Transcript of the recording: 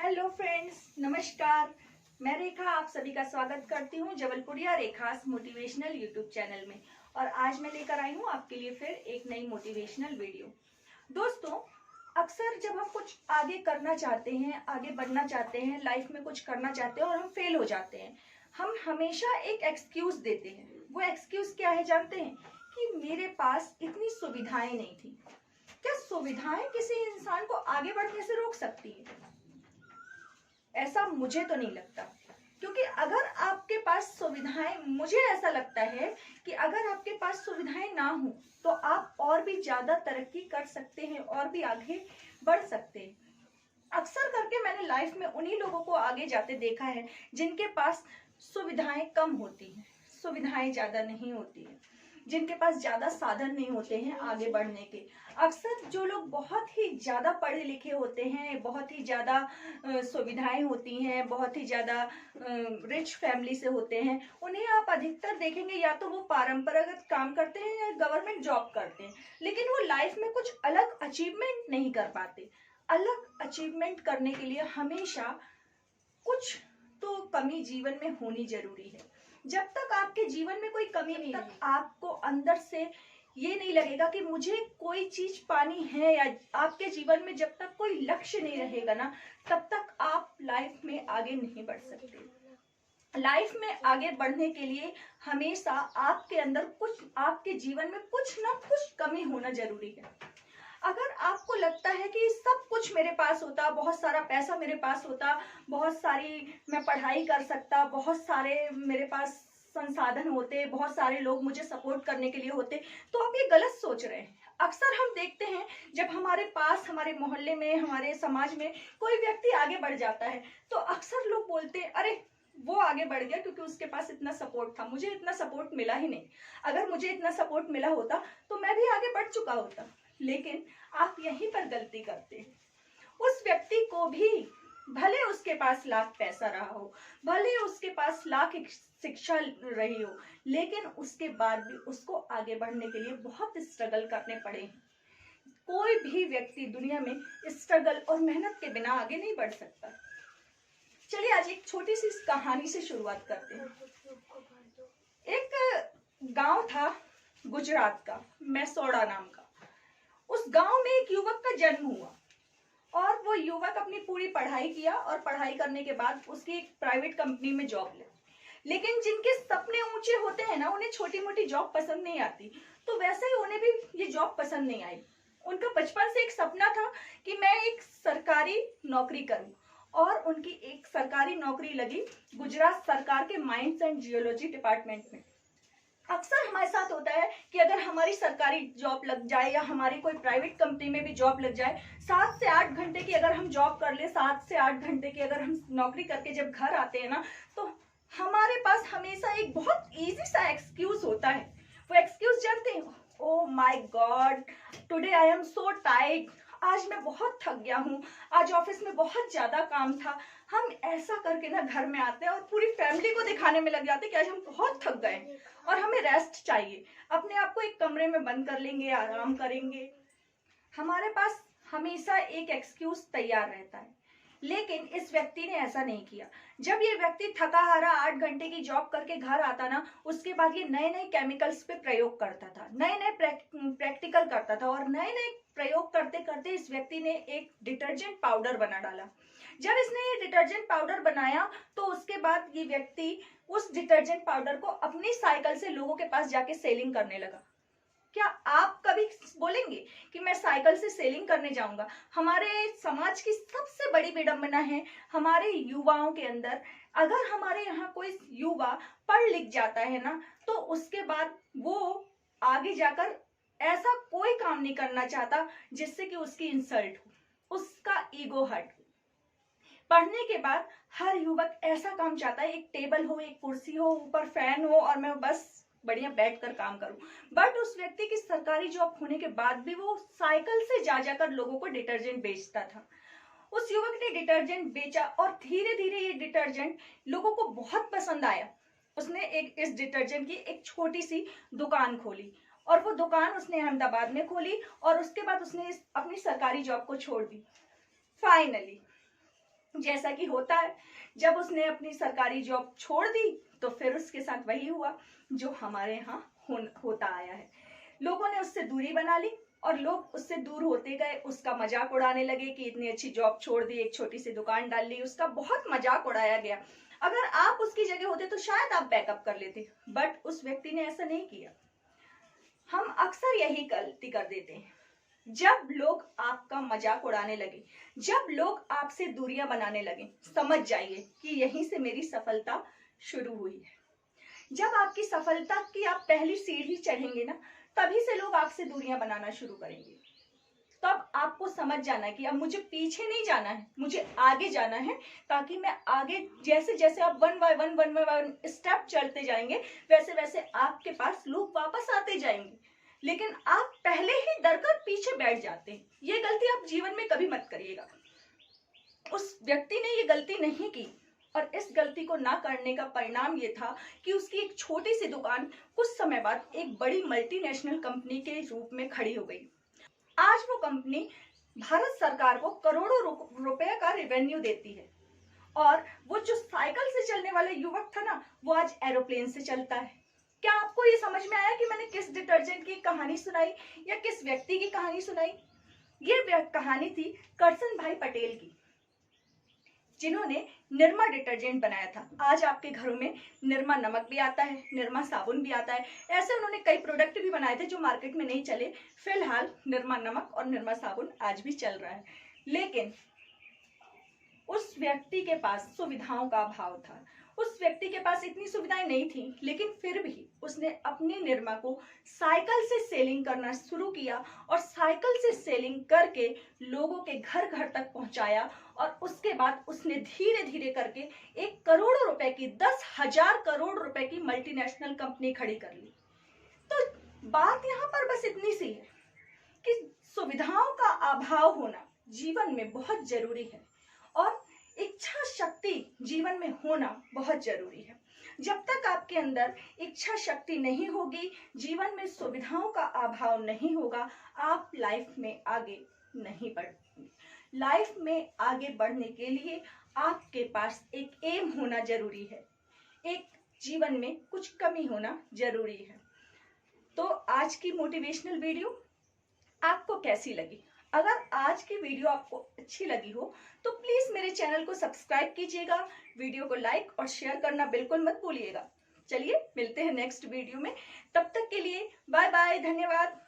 Hello friends, नमस्कार। मैं रेखा आप सभी का स्वागत करती हूँ जबलपुरिया रेखास मोटिवेशनल यूट्यूब चैनल में। और आज मैं लेकर आई हूँ आपके लिए फिर एक नई मोटिवेशनल वीडियो। दोस्तों, अक्सर जब हम कुछ आगे करना चाहते हैं, आगे बढ़ना चाहते हैं, लाइफ में कुछ करना चाहते हैं और हम फेल हो जाते हैं, हम हमेशा एक एक्सक्यूज देते हैं। वो एक्सक्यूज क्या है जानते हैं? कि मेरे पास इतनी सुविधाएं नहीं थी। क्या सुविधाएं किसी इंसान को आगे बढ़ने से रोक सकती है? ऐसा मुझे तो नहीं लगता, क्योंकि अगर आपके पास सुविधाएं, मुझे ऐसा लगता है कि अगर आपके पास सुविधाएं ना हो तो आप और भी ज्यादा तरक्की कर सकते हैं और भी आगे बढ़ सकते हैं। अक्सर करके मैंने लाइफ में उन्हीं लोगों को आगे जाते देखा है जिनके पास सुविधाएं कम होती हैं, सुविधाएं ज्यादा नहीं होती है, जिनके पास ज्यादा साधन नहीं होते हैं आगे बढ़ने के। अक्सर जो लोग बहुत ही ज्यादा पढ़े लिखे होते हैं, बहुत ही ज्यादा सुविधाएं होती हैं, बहुत ही ज्यादा रिच फैमिली से होते हैं, उन्हें आप अधिकतर देखेंगे या तो वो परंपरागत काम करते हैं या गवर्नमेंट जॉब करते हैं, लेकिन वो लाइफ में कुछ अलग अचीवमेंट नहीं कर पाते। अलग अचीवमेंट करने के लिए हमेशा कुछ तो कमी जीवन में होनी जरूरी है। जब तक आपके जीवन में कोई कमी नहीं है, आपको अंदर से ये नहीं लगेगा कि मुझे कोई चीज पानी है, या आपके जीवन में जब तक कोई लक्ष्य नहीं रहेगा ना, तब तक आप लाइफ में आगे नहीं बढ़ सकते। लाइफ में आगे बढ़ने के लिए हमेशा आपके अंदर कुछ, आपके जीवन में कुछ ना कुछ कमी होना जरूरी है। अगर आपको लगता है कि सब कुछ मेरे पास होता, बहुत सारा पैसा मेरे पास होता, बहुत सारी मैं पढ़ाई कर सकता, बहुत सारे मेरे पास संसाधन होते, बहुत सारे लोग मुझे सपोर्ट करने के लिए होते, तो आप ये गलत सोच रहे हैं। अक्सर हम देखते हैं जब हमारे पास, हमारे मोहल्ले में, हमारे समाज में कोई व्यक्ति आगे बढ़ जाता है तो अक्सर लोग बोलते हैं, अरे वो आगे बढ़ गया क्योंकि उसके पास इतना सपोर्ट था, मुझे इतना सपोर्ट मिला ही नहीं। अगर मुझे इतना सपोर्ट मिला होता तो मैं भी आगे बढ़ चुका होता। लेकिन आप यहीं पर गलती करते हैं। उस व्यक्ति को भी, भले उसके पास लाख पैसा रहा हो, भले उसके पास लाख शिक्षा रही हो, लेकिन उसके बाद भी उसको आगे बढ़ने के लिए बहुत स्ट्रगल करने पड़े हैं। कोई भी व्यक्ति दुनिया में स्ट्रगल और मेहनत के बिना आगे नहीं बढ़ सकता। चलिए आज एक छोटी सी कहानी से शुरुआत करते हैं। एक गांव था गुजरात का, मैसोड़ा नाम का। उस गांव में एक युवक का जन्म हुआ और वो युवक अपनी पूरी पढ़ाई किया और पढ़ाई करने के बाद उसकी एक प्राइवेट कंपनी में जॉब ली। लेकिन जिनके सपने ऊंचे होते हैं ना, उन्हें छोटी मोटी जॉब पसंद नहीं आती, तो वैसे ही उन्हें भी ये जॉब पसंद नहीं आई। उनका बचपन से एक सपना था कि मैं एक सरकारी नौकरी करूं, और उनकी एक सरकारी नौकरी लगी गुजरात सरकार के माइंस एंड जियोलॉजी डिपार्टमेंट में। अक्सर हमारे साथ होता है कि अगर हमारी सरकारी जॉब लग जाए या हमारी कोई प्राइवेट कंपनी में भी जॉब लग जाए, 7 से 8 घंटे की अगर हम जॉब कर ले, 7 से 8 घंटे की अगर हम नौकरी करके जब घर आते हैं ना, तो हमारे पास हमेशा एक बहुत इजी सा एक्सक्यूज होता है। वो एक्सक्यूज जानते हैं? Oh my God, today I am so tired, आज मैं बहुत थक गया हूँ, आज ऑफिस में बहुत ज्यादा काम था। हम ऐसा करके ना घर में आते हैं और पूरी फैमिली को दिखाने में लग जाते हैं कि आज हम बहुत थक गए और हमें रेस्ट चाहिए। अपने आप को एक कमरे में बंद कर लेंगे, आराम करेंगे। हमारे पास हमेशा एक एक्सक्यूज तैयार रहता है, लेकिन इस व्यक्ति ने ऐसा नहीं किया। जब ये व्यक्ति थका हारा 8 घंटे की जॉब करके घर आता ना, उसके बाद ये नए नए केमिकल्स पे प्रयोग करता था, नए नए प्रैक्टिकल करता था, और नए नए प्रयोग करते करते इस व्यक्ति ने एक डिटर्जेंट पाउडर बना डाला। जब इसने ये डिटर्जेंट पाउडर बनाया तो उसके बाद ये व्यक्ति उस डिटर्जेंट पाउडर को अपनी साइकिल से लोगों के पास जाके सेलिंग करने लगा। क्या आप कभी बोलेंगे कि मैं साइकिल से सेलिंग करने जाऊंगा? हमारे समाज की सबसे बड़ी विडंबना है हमारे युवाओं के अंदर। अगर हमारे यहाँ कोई युवा पढ़ लिख जाता है ना, तो उसके बाद वो आगे जाकर ऐसा कोई काम नहीं करना चाहता जिससे कि उसकी इंसल्ट हो, उसका ईगो हर्ट हो। पढ़ने के बाद हर युवक ऐसा काम चाहता है, एक टेबल हो, एक कुर्सी हो, ऊपर फैन हो और मैं बस बढ़िया बैठकर काम करूं। बट उस व्यक्ति की सरकारी जॉब होने के बाद भी वो साइकिल से जा जाकर लोगों को डिटर्जेंट बेचता था। उस युवक ने डिटर्जेंट बेचा और धीरे धीरे ये डिटर्जेंट लोगों को बहुत पसंद आया। उसने इस डिटर्जेंट की एक छोटी सी दुकान खोली, और वो दुकान उसने अहमदाबाद में खोली, और उसके बाद उसने अपनी सरकारी जॉब को छोड़ दी। फाइनली जैसा कि होता है, जब उसने अपनी सरकारी जॉब छोड़ दी तो फिर उसके साथ वही हुआ जो हमारे यहाँ होता आया है। लोगों ने उससे दूरी बना ली और लोग उससे दूर होते गए, उसका मजाक उड़ाने लगे कि इतनी अच्छी जॉब छोड़ दी, एक छोटी सी दुकान डाल ली, उसका बहुत मजाक उड़ाया गया। अगर आप उसकी जगह होते तो शायद आप बैकअप कर लेते, बट उस व्यक्ति ने ऐसा नहीं किया। हम अक्सर यही गलती कर देते हैं। जब लोग आपका मजाक उड़ाने लगे, जब लोग आपसे दूरियां बनाने लगे, समझ जाइए कि यहीं से मेरी सफलता शुरू हुई है। जब आपकी सफलता की आप पहली सीढ़ी चढ़ेंगे ना, तभी से लोग आपसे दूरियां बनाना शुरू करेंगे। तब आपको समझ जाना है कि अब मुझे पीछे नहीं जाना है, मुझे आगे जाना है, ताकि मैं आगे जैसे जैसे आप वन बाय वन स्टेप चलते जाएंगे, वैसे वैसे आपके पास लोग वापस आते जाएंगे। लेकिन आप पहले ही डरकर पीछे बैठ जाते हैं। ये गलती आप जीवन में कभी मत करिएगा। उस व्यक्ति ने ये गलती नहीं की और इस गलती को ना करने का परिणाम ये था कि उसकी एक छोटी सी दुकान कुछ समय बाद एक बड़ी मल्टीनेशनल कंपनी के रूप में खड़ी हो गई। आज वो कंपनी भारत सरकार को करोड़ों रुपए का रेवेन्यू देती है और वो जो साइकिल से चलने वाला युवक था ना, वो आज एरोप्लेन से चलता है। क्या आपको ये समझ में आया कि मैंने किस डिटर्जेंट की कहानी सुनाई या किस व्यक्ति की कहानी सुनाई? ये कहानी थी करसन भाई पटेल की, जिन्होंने निरमा डिटर्जेंट बनाया था। आज आपके घरों में निरमा नमक भी आता है, निरमा साबुन भी आता है। ऐसे उन्होंने कई प्रोडक्ट भी बनाए थे जो मार्केट में नहीं चले। फिलहाल निरमा नमक और निरमा साबुन आज भी चल रहा है, लेकिन उस व्यक्ति के पास सुविधाओं का अभाव था। उस व्यक्ति के पास इतनी सुविधाएं नहीं थी, लेकिन फिर भी उसने अपनी निरमा को साइकिल से सेलिंग करना शुरू किया और साइकिल से सेलिंग करके लोगों के घर घर तक पहुंचाया। और उसके बाद उसने धीरे धीरे करके 1 करोड़ रुपए की 10,000 करोड़ रुपए की मल्टीनेशनल कंपनी खड़ी कर ली। तो बात यहाँ पर बस इतनी सी है कि सुविधाओं का अभाव होना जीवन में बहुत जरूरी है और इच्छा शक्ति जीवन में होना बहुत जरूरी है। जब तक आपके अंदर इच्छा शक्ति नहीं होगी, जीवन में सुविधाओं का अभाव नहीं होगा, आप लाइफ में आगे नहीं बढ़ पाएंगे। लाइफ में आगे बढ़ने के लिए आपके पास एक एम होना जरूरी है, एक जीवन में कुछ कमी होना जरूरी है। तो आज की मोटिवेशनल वीडियो आपको कैसी लगी? अगर आज की वीडियो आपको अच्छी लगी हो तो प्लीज मेरे चैनल को सब्सक्राइब कीजिएगा, वीडियो को लाइक और शेयर करना बिल्कुल मत भूलिएगा। चलिए मिलते हैं नेक्स्ट वीडियो में, तब तक के लिए बाय बाय, धन्यवाद।